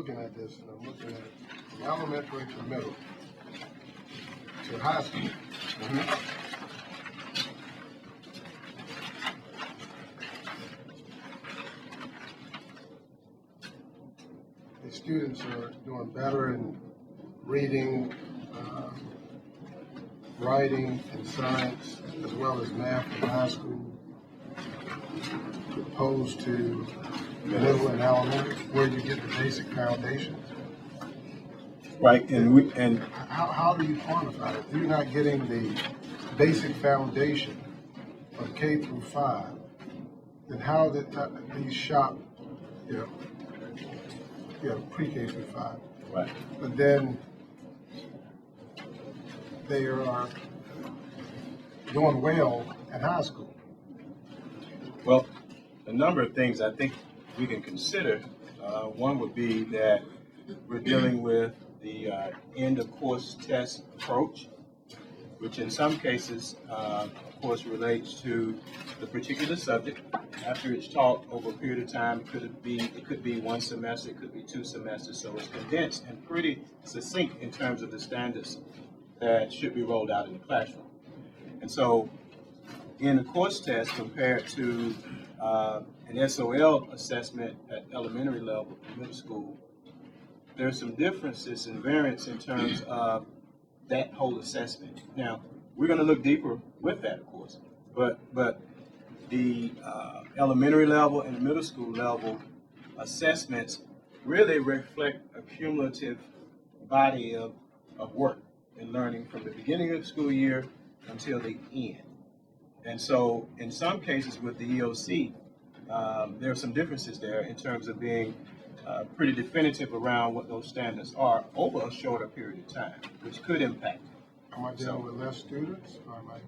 looking at this, and I'm looking at from elementary to middle to high school. The students are doing better in reading, writing, and science, as well as math in high school, opposed to middle and elementary, where you get the basic foundations. Right, and How do you quantify it? If you're not getting the basic foundation of K through 5, then how did these shop, pre-K through 5, right. but then they are doing well at high school? Well, a number of things I think we can consider. One would be that we're dealing with the end of course test approach, which in some cases, of course, relates to the particular subject. After it's taught over a period of time, it could be one semester, it could be 2 semesters, so it's condensed and pretty succinct in terms of the standards that should be rolled out in the classroom. And so, in a course test compared to an SOL assessment at elementary level, middle school, there's some differences and variance in terms of that whole assessment. Now, we're going to look deeper with that, of course, but the elementary level and the middle school level assessments really reflect a cumulative body of work and learning from the beginning of the school year until the end. And so in some cases with the EOC, there are some differences there in terms of being pretty definitive around what those standards are over a shorter period of time, which could impact. Am I dealing with less students, or am I,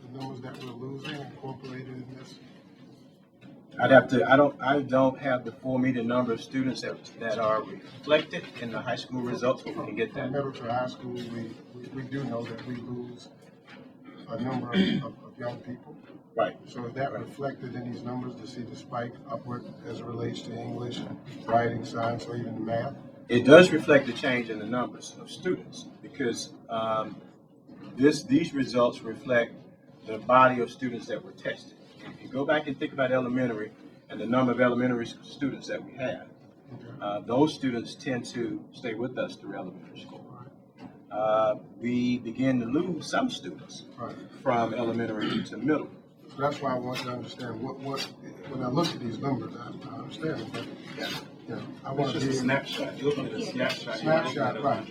the numbers that we're losing incorporated in this? I don't have the full median number of students that are reflected in the high school results, but we can get that. From middle to high school, we do know that we lose a number of young people. Right. So is that reflected in these numbers to see the spike upward as it relates to English, writing, science, or even math? It does reflect the change in the numbers of students because these results reflect the body of students that were tested. If you go back and think about elementary and the number of elementary students that we have, those students tend to stay with us through elementary school. We begin to lose some students from elementary to middle. So that's why I want to understand what when I look at these numbers, I understand it, but I want to It's just be a snapshot. You're looking at a snapshot. snapshot, right?